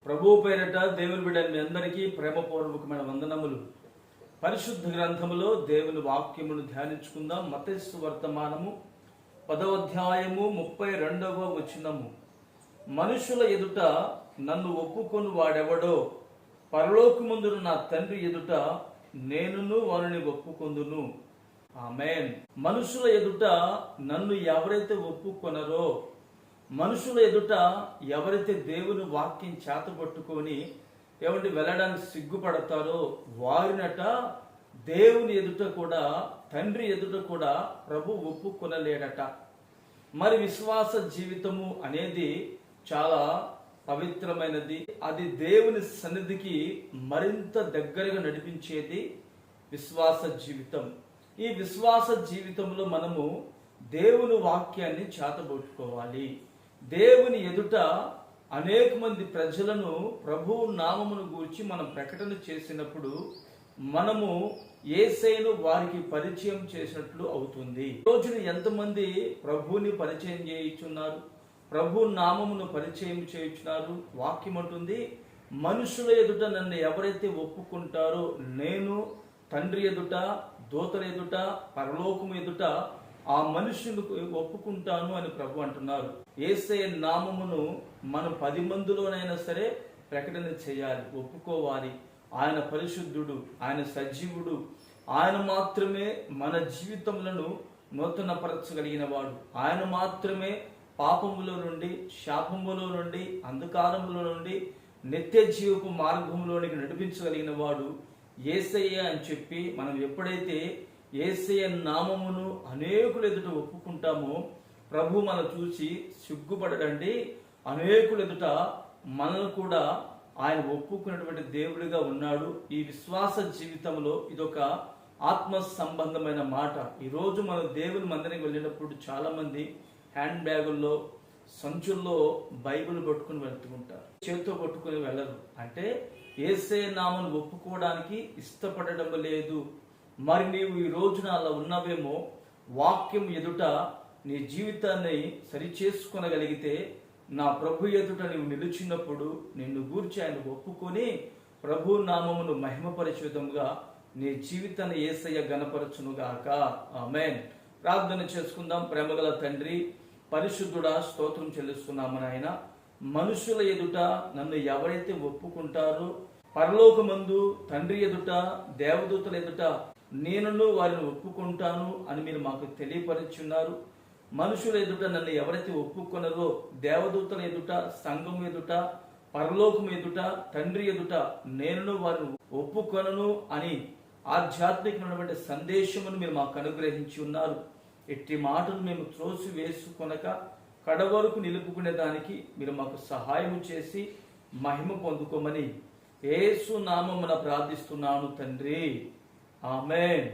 ప్రభు పేరిట దేవుని బిడ్డ మీ అందరికీ ప్రేమపూర్వకమైన వందనములు. పరిశుద్ధ గ్రంథములో దేవుని వాక్యమును ధ్యానించుకుందాం. మత్తయి వర్తమానము 10వ అధ్యాయము 32వ వచనము. మనుషుల ఎదుట నన్ను ఒప్పుకొని వాడెవడో పరలోకమందున నా తండ్రి ఎదుట నేనును వారిని ఒప్పుకొందును. ఆమేన్. మనుషుల ఎదుట నన్ను ఎవరైతే ఒప్పుకొనరో, మనుషుల ఎదుట ఎవరైతే దేవుని వాక్యం చేతపట్టుకొని వెళ్ళడానికి సిగ్గుపడతారో వారినట దేవుని ఎదుట కూడా, తండ్రి ఎదుట కూడా ప్రభు ఒప్పుకొనలేడట. మరి విశ్వాస జీవితము అనేది చాలా పవిత్రమైనది. అది దేవుని సన్నిధికి మరింత దగ్గరగా నడిపించేది విశ్వాస జీవితం. ఈ విశ్వాస జీవితంలో మనము దేవుని వాక్యాన్ని చేతబట్టుకోవాలి. దేవుని ఎదుట అనేక మంది ప్రజలను ప్రభువు నామమును గూర్చి మనం ప్రకటన చేసినప్పుడు మనము యేసయ్యను వారికి పరిచయం చేసినట్లు అవుతుంది. రోజున ఎంతమంది ప్రభువుని పరిచయం చేయుచున్నారు, ప్రభు నామమును పరిచయం చేయుచున్నారు? వాక్యం అంటుంది, మనుషుల ఎదుట నన్ను ఎవరైతే ఒప్పుకుంటారో నేను తండ్రి ఎదుట, దూతల ఎదుట, పరలోకము ఎదుట ఆ మనుషులకు ఒప్పుకుంటాను అని ప్రభు అంటున్నారు. యేసయ్య నామమును మనం 10 మందిలోనైనా సరే ప్రకటన చేయాలి, ఒప్పుకోవాలి. ఆయన పరిశుద్ధుడు, ఆయన సజీవుడు, ఆయన మాత్రమే మన జీవితములను నూతనపరచగలిగిన వాడు. ఆయన మాత్రమే పాపములో నుండి, శాపములో నుండి, అంధకారములో నుండి నిత్య జీవపు మార్గంలోనికి నడిపించగలిగిన వాడు యేసయ్య అని చెప్పి మనం ఎప్పుడైతే యేసయ్య నామమును అనేకుల ఎదుట ఒప్పుకుంటామో ప్రభు మనం చూసి సిగ్గుపడడండి. అనేకుల ఎదుట మనల్ని కూడా ఆయన ఒప్పుకున్నటువంటి దేవుడిగా ఉన్నాడు. ఈ విశ్వాస జీవితంలో ఇదొక ఆత్మ సంబంధమైన మాట. ఈరోజు మనం దేవుని మందిరానికి వెళ్ళినప్పుడు చాలా మంది హ్యాండ్ బ్యాగుల్లో, సంచుల్లో బైబిల్ పట్టుకుని వెళ్తుంటారు, చేతితో పట్టుకుని వెళ్ళరు. అంటే యేసయ్య నామను ఒప్పుకోవడానికి ఇష్టపడడం లేదు. మరి నీవు ఈ రోజున అలా ఉన్నవేమో, వాక్యం ఎదుట నీ జీవితాన్ని సరిచేసుకొనగలిగితే, నా ప్రభు ఎదుట నీవు నిలిచినప్పుడు నిన్ను గూర్చి ఆయన ఒప్పుకొని ప్రభు నామమును మహిమపరిచేదంగా నీ జీవితాన్ని యేసయ్య గణపరచునుగాక. ఆమేన్. ప్రార్థన చేసుకుందాం. ప్రేమగల తండ్రి, పరిశుద్ధుడా, స్తోత్రం చెల్లిస్తున్నాము నాయన. మనుషుల ఎదుట నన్ను ఎవరైతే ఒప్పుకుంటారో పరలోకమందు తండ్రి ఎదుట, దేవదూతల ఎదుట నేనును వారిని ఒప్పుకుంటాను అని మీరు మాకు తెలియపరిచున్నారు. మనుషుల ఎదుట నన్ను ఎవరైతే ఒప్పుకొనరో, దేవదూతల ఎదుట, సంఘం ఎదుట, పరలోకం ఎదుట, తండ్రి ఎదుట నేనును వారిని ఒప్పుకొనను అని ఆధ్యాత్మికమైనటువంటి సందేశమును మీరు మాకు అనుగ్రహించి ఉన్నారు. ఎట్టి మాటలు మేము త్రోసి వేసుకొనక కడవరకు నిలుపుకునే దానికి మీరు మాకు సహాయం చేసి మహిమ పొందుకోమని యేసు నామమున ప్రార్థిస్తున్నాను తండ్రి. ఆమేన్.